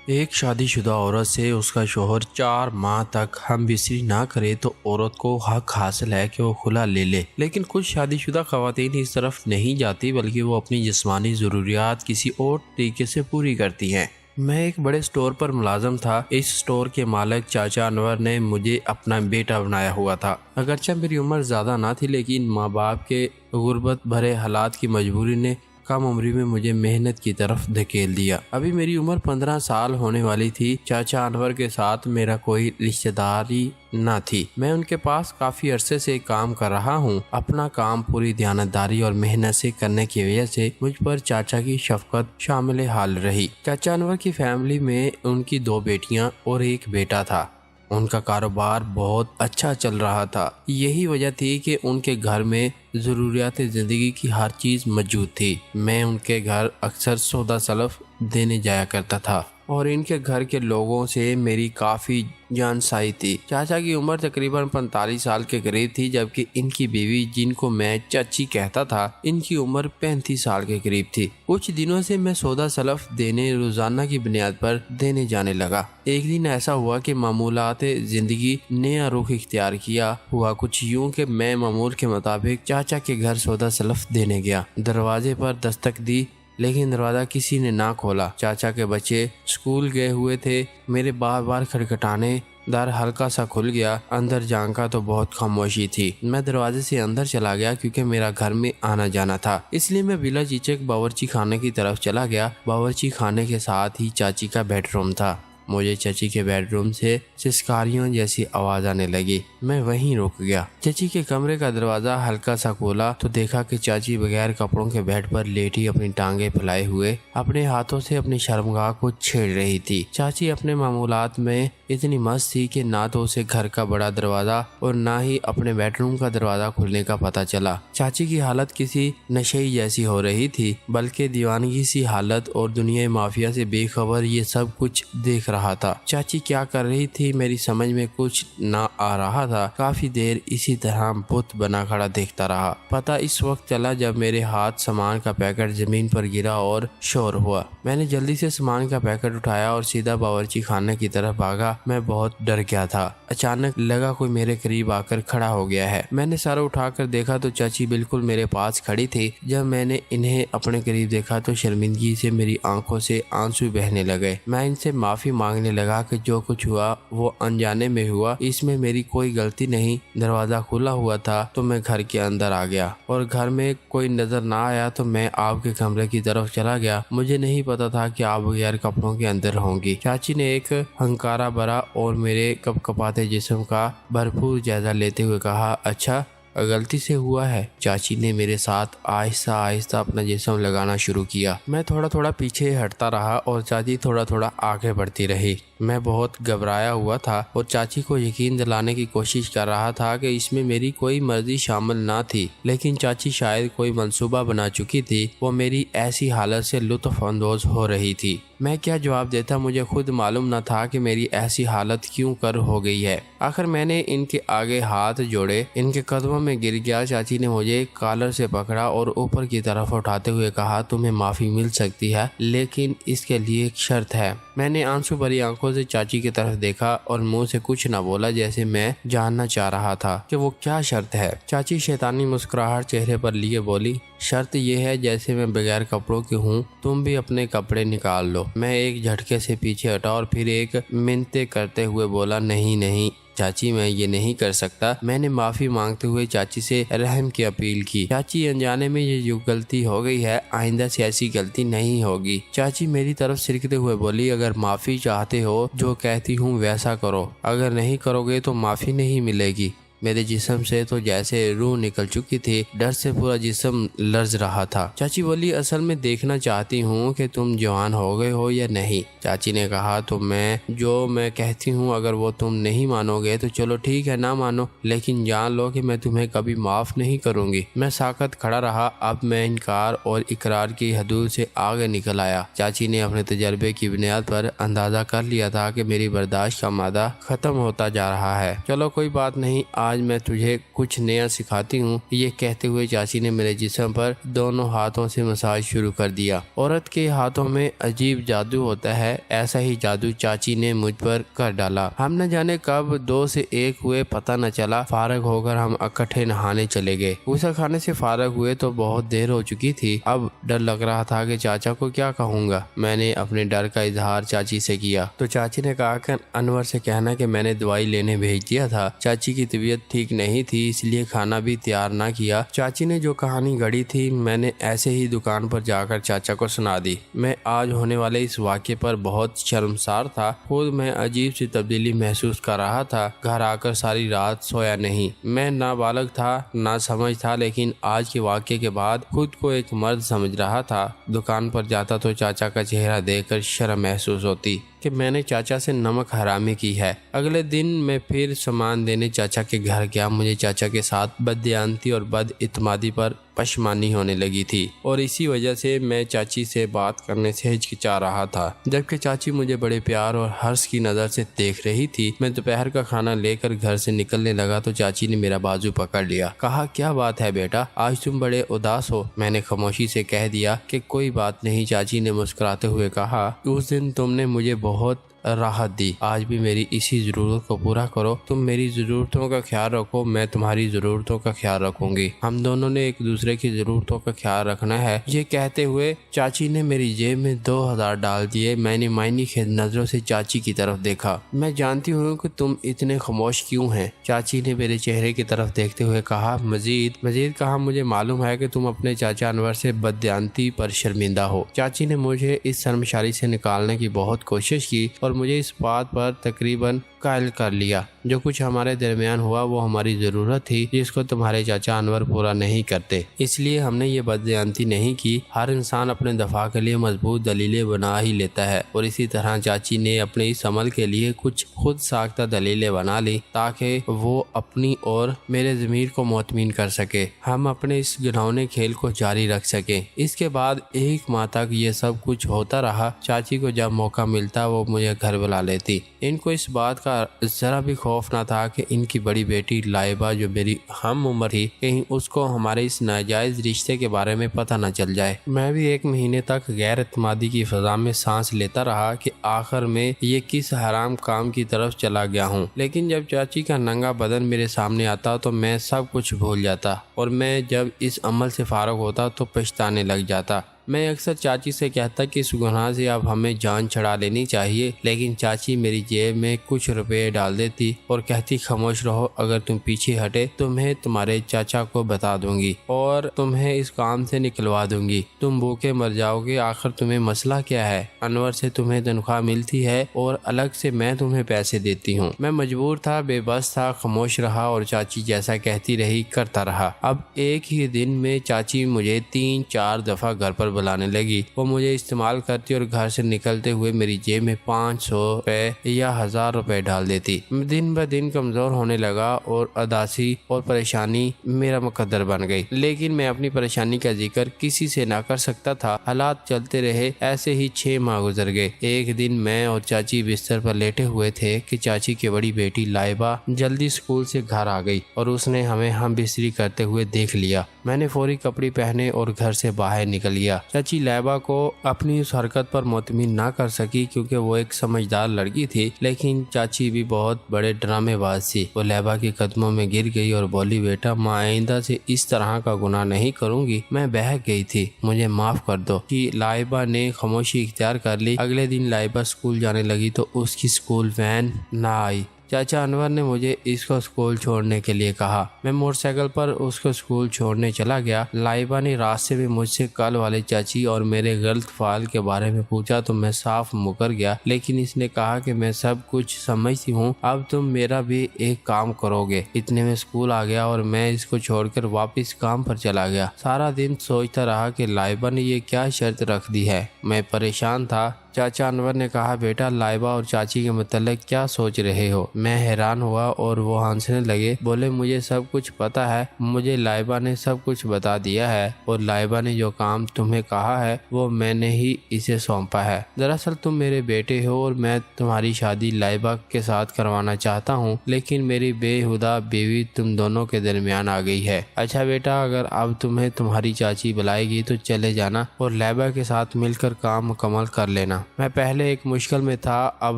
ایک شادی شدہ عورت سے اس کا شوہر 4 ماہ تک ہم بستری نہ کرے تو عورت کو حق حاصل ہے کہ وہ خلا لے لے، لیکن کچھ شادی شدہ خواتین اس طرف نہیں جاتی بلکہ وہ اپنی جسمانی ضروریات کسی اور طریقے سے پوری کرتی ہیں۔ میں ایک بڑے سٹور پر ملازم تھا۔ اس سٹور کے مالک چاچا انور نے مجھے اپنا بیٹا بنایا ہوا تھا۔ اگرچہ میری عمر زیادہ نہ تھی لیکن ماں باپ کے غربت بھرے حالات کی مجبوری نے کم عمری میں مجھے محنت کی طرف دھکیل دیا۔ ابھی میری عمر 15 سال ہونے والی تھی۔ چاچا انور کے ساتھ میرا کوئی رشتہ داری نہ تھی۔ میں ان کے پاس کافی عرصے سے کام کر رہا ہوں۔ اپنا کام پوری دیانتداری اور محنت سے کرنے کی وجہ سے مجھ پر چاچا کی شفقت شامل حال رہی۔ چاچا انور کی فیملی میں ان کی 2 بیٹیاں اور ایک بیٹا تھا۔ ان کا کاروبار بہت اچھا چل رہا تھا۔ یہی وجہ تھی کہ ان کے گھر میں ضروریات زندگی کی ہر چیز موجود تھی۔ میں ان کے گھر اکثر سودا سلف دینے جایا کرتا تھا اور ان کے گھر کے لوگوں سے میری کافی جان سائی تھی۔ چاچا کی عمر تقریباً 45 سال کے قریب تھی، جبکہ ان کی بیوی جن کو میں چچی کہتا تھا، ان کی عمر 35 سال کے قریب تھی۔ کچھ دنوں سے میں سودا سلف دینے روزانہ کی بنیاد پر دینے جانے لگا۔ ایک دن ایسا ہوا کہ معمولات زندگی نیا رخ اختیار کیا۔ ہوا کچھ یوں کہ میں معمول کے مطابق چاچا کے گھر سودا سلف دینے گیا۔ دروازے پر دستک دی لیکن دروازہ کسی نے نہ کھولا۔ چاچا کے بچے اسکول گئے ہوئے تھے۔ میرے بار بار کھٹکھٹانے در ہلکا سا کھل گیا۔ اندر جھانکا تو بہت خاموشی تھی۔ میں دروازے سے اندر چلا گیا کیونکہ میرا گھر میں آنا جانا تھا، اس لیے میں بلا جھجک باورچی خانے کی طرف چلا گیا۔ باورچی خانے کے ساتھ ہی چاچی کا بیڈ روم تھا۔ مجھے چچی کے بیڈ روم سے سسکاریوں جیسی آواز آنے لگی۔ میں وہیں رک گیا۔ چچی کے کمرے کا دروازہ ہلکا سا کھولا تو دیکھا کہ چاچی بغیر کپڑوں کے بیڈ پر لیٹی اپنی ٹانگیں پھیلائے ہوئے اپنے ہاتھوں سے اپنی شرمگاہ کو چھیڑ رہی تھی۔ چاچی اپنے معمولات میں اتنی مست تھی کہ نہ تو اسے گھر کا بڑا دروازہ اور نہ ہی اپنے بیڈ روم کا دروازہ کھلنے کا پتہ چلا۔ چاچی کی حالت کسی نشئی جیسی ہو رہی تھی، بلکہ دیوانگی سی حالت، اور دنیا مافیا سے بے خبر یہ سب کچھ دیکھ رہا تھا۔ چاچی کیا کر رہی تھی میری سمجھ میں کچھ نہ آ رہا تھا۔ کافی دیر اسی طرح بت بنا کھڑا دیکھتا رہا۔ پتہ اس وقت چلا جب میرے ہاتھ سامان کا پیکٹ زمین پر گرا اور شور ہوا۔ میں نے جلدی سے سامان کا پیکٹ اٹھایا اور سیدھا باورچی خانے کی طرف بھاگا۔ میں بہت ڈر گیا تھا۔ اچانک لگا کوئی میرے قریب آ کر کھڑا ہو گیا ہے۔ میں نے سر اٹھا کر دیکھا تو چاچی بالکل میرے پاس کھڑی تھی۔ جب میں نے انہیں اپنے قریب دیکھا تو شرمندگی سے میری آنکھوں سے آنسو بہنے لگے۔ میں ان سے معافی مانگنے لگا کہ جو کچھ ہوا وہ انجانے میں ہوا، اس میں میری کوئی غلطی نہیں۔ دروازہ کھلا ہوا تھا تو میں گھر کے اندر آ گیا اور گھر میں کوئی نظر نہ آیا تو میں آپ کے کمرے کی طرف چلا گیا۔ مجھے نہیں پتا تھا کہ آپ بغیر کپڑوں کے اندر ہوں گی۔ چاچی نے ایک ہنکارا بھرا اور میرے کپ کپاتے جسم کا بھرپور جائزہ لیتے ہوئے کہا، اچھا غلطی سے ہوا ہے۔ چاچی نے میرے ساتھ آہستہ آہستہ اپنا جسم لگانا شروع کیا۔ میں تھوڑا تھوڑا پیچھے ہٹتا رہا اور چاچی تھوڑا تھوڑا آگے بڑھتی رہی۔ میں بہت گھبرایا ہوا تھا اور چاچی کو یقین دلانے کی کوشش کر رہا تھا کہ اس میں میری کوئی مرضی شامل نہ تھی، لیکن چاچی شاید کوئی منصوبہ بنا چکی تھی۔ وہ میری ایسی حالت سے لطف اندوز ہو رہی تھی۔ میں کیا جواب دیتا مجھے خود معلوم نہ تھا کہ میری ایسی حالت کیوں کر ہو گئی ہے۔ آخر میں نے ان کے آگے ہاتھ جوڑے، ان کے قدموں میں گر گیا۔ چاچی نے مجھے کالر سے پکڑا اور اوپر کی طرف اٹھاتے ہوئے کہا، تمہیں معافی مل سکتی ہے لیکن اس کے لیے ایک شرط ہے۔ میں نے آنسو بھری آنکھوں سے چاچی کی طرف دیکھا اور منہ سے کچھ نہ بولا، جیسے میں جاننا چاہ رہا تھا کہ وہ کیا شرط ہے۔ چاچی شیطانی مسکراہٹ چہرے پر لیے بولی، شرط یہ ہے جیسے میں بغیر کپڑوں کی ہوں تم بھی اپنے کپڑے نکال لو۔ میں ایک جھٹکے سے پیچھے ہٹا اور پھر ایک منتیں کرتے ہوئے بولا، نہیں نہیں چاچی میں یہ نہیں کر سکتا۔ میں نے معافی مانگتے ہوئے چاچی سے رحم کی اپیل کی۔ چاچی انجانے میں یہ جو غلطی ہو گئی ہے آئندہ سے ایسی غلطی نہیں ہوگی۔ چاچی میری طرف سرکتے ہوئے بولی، اگر معافی چاہتے ہو جو کہتی ہوں ویسا کرو، اگر نہیں کرو گے تو معافی نہیں ملے گی۔ میرے جسم سے تو جیسے روح نکل چکی تھی، ڈر سے پورا جسم لرز رہا تھا۔ چاچی بولی، اصل میں دیکھنا چاہتی ہوں کہ تم جوان ہو گئے ہو یا نہیں۔ چاچی نے کہا، تو میں کہتی ہوں اگر وہ تم نہیں مانو گے تو چلو ٹھیک ہے نہ مانو، لیکن جان لو کہ میں تمہیں کبھی معاف نہیں کروں گی۔ میں ساکت کھڑا رہا۔ اب میں انکار اور اقرار کی حدود سے آگے نکل آیا۔ چاچی نے اپنے تجربے کی بنیاد پر اندازہ کر لیا تھا کہ میری برداشت کا مادہ ختم ہوتا جا رہا ہے۔ چلو کوئی بات نہیں، آج میں تجھے کچھ نیا سکھاتی ہوں۔ یہ کہتے ہوئے چاچی نے میرے جسم پر دونوں ہاتھوں سے مساج شروع کر دیا۔ عورت کے ہاتھوں میں عجیب جادو ہوتا ہے، ایسا ہی جادو چاچی نے مجھ پر کر ڈالا۔ ہم نہ جانے کب 2 سے 1 ہوئے، پتہ نہ چلا۔ فارغ ہو کر ہم اکٹھے نہانے چلے گئے۔ غسل خانے سے فارغ ہوئے تو بہت دیر ہو چکی تھی۔ اب ڈر لگ رہا تھا کہ چاچا کو کیا کہوں گا۔ میں نے اپنے ڈر کا اظہار چاچی سے کیا تو چاچی نے کہا کہ انور سے کہنا کہ میں نے دوائی لینے بھیج دیا تھا، چاچی کی طبیعت ٹھیک نہیں تھی اس لیے کھانا بھی تیار نہ کیا۔ چاچی نے جو کہانی گڑھی تھی میں نے ایسے ہی دکان پر جا کر چاچا کو سنا دی۔ میں آج ہونے والے اس واقعے پر بہت شرمسار تھا، خود میں عجیب سی تبدیلی محسوس کر رہا تھا۔ گھر آ کر ساری رات سویا نہیں۔ میں نابالغ تھا، نہ سمجھ تھا، لیکن آج کے واقعے کے بعد خود کو ایک مرد سمجھ رہا تھا۔ دکان پر جاتا تو چاچا کا چہرہ دیکھ کر شرم محسوس ہوتی کہ میں نے چاچا سے نمک حرامی کی ہے۔ اگلے دن میں پھر سامان دینے چاچا کے گھر گیا۔ مجھے چاچا کے ساتھ بددیانتی اور بد اعتمادی پر پشمانی ہونے لگی تھی اور اسی وجہ سے میں چاچی سے بات کرنے سے ہچکچا رہا تھا، جبکہ چاچی مجھے بڑے پیار اور حرص کی نظر سے دیکھ رہی تھی۔ میں دوپہر کا کھانا لے کر گھر سے نکلنے لگا تو چاچی نے میرا بازو پکڑ لیا، کہا کیا بات ہے بیٹا، آج تم بڑے اداس ہو۔ میں نے خاموشی سے کہہ دیا کہ کوئی بات نہیں۔ چاچی نے مسکراتے ہوئے کہا اس دن تم نے مجھے بہت راحت دی، آج بھی میری اسی ضرورت کو پورا کرو۔ تم میری ضرورتوں کا خیال رکھو، میں تمہاری ضرورتوں کا خیال رکھوں گی، ہم دونوں نے ایک دوسرے کی ضرورتوں کا خیال رکھنا ہے۔ یہ کہتے ہوئے چاچی نے میری جیب میں 2000 ڈال دیے۔ میں نے معنی خیز نظروں سے چاچی کی طرف دیکھا۔ میں جانتی ہوں کہ تم اتنے خاموش کیوں ہیں، چاچی نے میرے چہرے کی طرف دیکھتے ہوئے کہا۔ مزید کہا مجھے معلوم ہے کہ تم اپنے چاچا انور سے بددیانتی پر شرمندہ ہو۔ چاچی نے مجھے اس شرمساری سے نکالنے کی بہت کوشش کی اور مجھے اس بات پر تقریباً قائل کر لیا جو کچھ ہمارے درمیان ہوا وہ ہماری ضرورت تھی جس کو تمہارے چاچا انور پورا نہیں کرتے، اس لیے ہم نے یہ بددیانتی نہیں کی۔ ہر انسان اپنے دفاع کے لیے مضبوط دلیلیں بنا ہی لیتا ہے اور اسی طرح چاچی نے اپنے اس عمل کے لیے کچھ خود ساختہ دلیلیں بنا لی تاکہ وہ اپنی اور میرے ضمیر کو مطمئن کر سکے، ہم اپنے اس گھناؤنے کھیل کو جاری رکھ سکیں۔ اس کے بعد 1 ماہ تک یہ سب کچھ ہوتا رہا۔ چاچی کو جب موقع ملتا وہ مجھے گھر بلا لیتی۔ ان کو اس بات کا ذرا بھی خوف نہ تھا کہ ان کی بڑی بیٹی لائبہ جو میری ہم عمر تھی کہیں اس کو ہمارے اس ناجائز رشتے کے بارے میں پتہ نہ چل جائے۔ میں بھی 1 مہینے تک غیر اعتمادی کی فضا میں سانس لیتا رہا کہ آخر میں یہ کس حرام کام کی طرف چلا گیا ہوں، لیکن جب چاچی کا ننگا بدن میرے سامنے آتا تو میں سب کچھ بھول جاتا اور میں جب اس عمل سے فارغ ہوتا تو پچھتانے لگ جاتا۔ میں اکثر چاچی سے کہتا کہ اس گناہ سے اب ہمیں جان چھڑا لینی چاہیے، لیکن چاچی میری جیب میں کچھ روپے ڈال دیتی اور کہتی خاموش رہو، اگر تم پیچھے ہٹے تو میں تمہارے چاچا کو بتا دوں گی اور تمہیں اس کام سے نکلوا دوں گی، تم بھوکے مر جاؤ گے۔ آخر تمہیں مسئلہ کیا ہے؟ انور سے تمہیں تنخواہ ملتی ہے اور الگ سے میں تمہیں پیسے دیتی ہوں۔ میں مجبور تھا، بے بس تھا، خاموش رہا اور چاچی جیسا کہتی رہی کرتا رہا۔ اب ایک ہی دن میں چاچی مجھے 3-4 دفعہ گھر پر بلانے لگی۔ وہ مجھے استعمال کرتی اور گھر سے نکلتے ہوئے میری جیب میں 500 روپے یا 1000 روپے ڈال دیتی۔ دن بہ دن کمزور ہونے لگا اور اداسی اور پریشانی میرا مقدر بن گئی، لیکن میں اپنی پریشانی کا ذکر کسی سے نہ کر سکتا تھا۔ حالات چلتے رہے، ایسے ہی 6 ماہ گزر گئے۔ ایک دن میں اور چاچی بستر پر لیٹے ہوئے تھے کہ چاچی کی بڑی بیٹی لائبہ جلدی اسکول سے گھر آ گئی اور اس نے ہمیں ہم بستری کرتے ہوئے دیکھ لیا۔ میں نے فوری کپڑے پہنے اور گھر سے باہر نکل گیا۔ چاچی لائبہ کو اپنی اس حرکت پر مطمئن نہ کر سکی کیونکہ وہ ایک سمجھدار لڑکی تھی، لیکن چاچی بھی بہت بڑے ڈرامے باز تھی۔ وہ لائبہ کے قدموں میں گر گئی اور بولی بیٹا میں آئندہ سے اس طرح کا گناہ نہیں کروں گی، میں بہک گئی تھی، مجھے معاف کر دو۔ لائبہ نے خاموشی اختیار کر لی۔ اگلے دن لائبہ اسکول جانے لگی تو اس کی اسکول وین نہ آئی۔ چاچا انور نے مجھے اس کو اسکول چھوڑنے کے لیے کہا۔ میں موٹر سائیکل پر اس کو اسکول چھوڑنے چلا گیا۔ لائبہ نے راستے میں مجھ سے کل والے چاچی اور میرے غلط فعل کے بارے میں پوچھا تو میں صاف مکر گیا، لیکن اس نے کہا کہ میں سب کچھ سمجھتی ہوں، اب تم میرا بھی ایک کام کرو گے۔ اتنے میں اسکول آ گیا اور میں اس کو چھوڑ کر واپس کام پر چلا گیا۔ سارا دن سوچتا رہا کہ لائبہ نے یہ کیا شرط رکھ دی ہے۔ میں پریشان تھا۔ چاچا انور نے کہا بیٹا لائبہ اور چاچی کے متعلق کیا سوچ رہے ہو؟ میں حیران ہوا اور وہ ہنسنے لگے، بولے مجھے سب کچھ پتا ہے، مجھے لائبہ نے سب کچھ بتا دیا ہے اور لائبہ نے جو کام تمہیں کہا ہے وہ میں نے ہی اسے سونپا ہے۔ دراصل تم میرے بیٹے ہو اور میں تمہاری شادی لائبہ کے ساتھ کروانا چاہتا ہوں، لیکن میری بے ہدہ بیوی تم دونوں کے درمیان آ گئی ہے۔ اچھا بیٹا، اگر اب تمہیں تمہاری چاچی بلائے گی تو چلے جانا اور لائبہ کے ساتھ مل کر کام مکمل کر لینا۔ میں پہلے ایک مشکل میں تھا، اب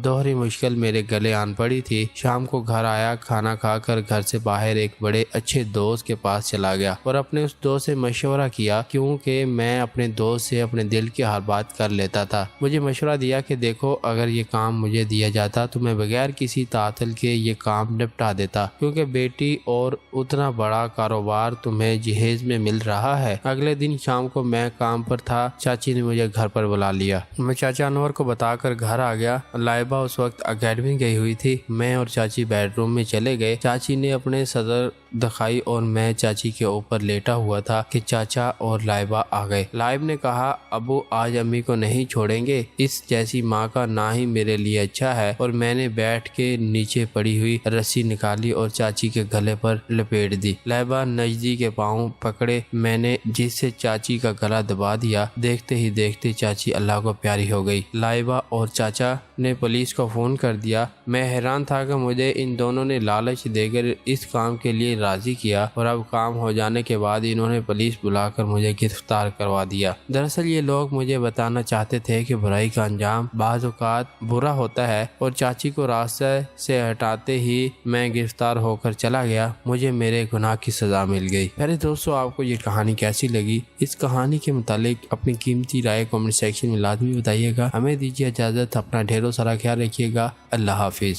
دوہری مشکل میرے گلے آن پڑی تھی۔ شام کو گھر آیا، کھانا کھا کر گھر سے باہر ایک بڑے اچھے دوست کے پاس چلا گیا اور اپنے اس دوست سے مشورہ کیا، کیونکہ میں اپنے دوست سے اپنے دل کی ہر بات کر لیتا تھا۔ مجھے مشورہ دیا کہ دیکھو، اگر یہ کام مجھے دیا جاتا تو میں بغیر کسی تعطل کے یہ کام نپٹا دیتا، کیونکہ بیٹی اور اتنا بڑا کاروبار تمہیں جہیز میں مل رہا ہے۔ اگلے دن شام کو میں کام پر تھا، چاچی نے مجھے گھر پر بلا لیا۔ میں چاچا انور کو بتا کر گھر آ گیا۔ لائبہ اس وقت اکیڈمی گئی ہوئی تھی۔ میں اور چاچی بیڈ روم میں چلے گئے۔ چاچی نے اپنے صدر دکھائی اور میں چاچی کے اوپر لیٹا ہوا تھا کہ چاچا اور لائبہ آ گئے۔ لائب نے کہا ابو آج امی کو نہیں چھوڑیں گے، اس جیسی ماں کا نہ ہی میرے لیے اچھا ہے، اور میں نے بیٹھ کے نیچے پڑی ہوئی رسی نکالی اور چاچی کے گلے پر لپیٹ دی۔ لائبہ نجدی کے پاؤں پکڑے میں نے، جس سے چاچی کا گلا دبا دیا۔ دیکھتے ہی دیکھتے چاچی اللہ کو پیاری ہو گئی۔ لائبہ اور چاچا نے پولیس کو فون کر دیا۔ میں حیران تھا کہ مجھے ان دونوں نے لالچ دے کر اس کام کے لیے راضی کیا، اور اب کام ہو جانے کے بعد انہوں نے پولیس بلا کر مجھے گرفتار کروا دیا۔ دراصل یہ لوگ مجھے بتانا چاہتے تھے کہ برائی کا انجام بعض اوقات برا ہوتا ہے، اور چاچی کو راستے سے ہٹاتے ہی میں گرفتار ہو کر چلا گیا۔ مجھے میرے گناہ کی سزا مل گئی۔ پیارے دوستو، آپ کو یہ کہانی کیسی لگی؟ اس کہانی کے متعلق اپنی قیمتی رائے کمنٹ سیکشن میں لازمی بتائیے گا۔ ہمیں دیجیے اجازت، اپنا ڈھیروں سارا خیال رکھیے گا۔ اللہ حافظ۔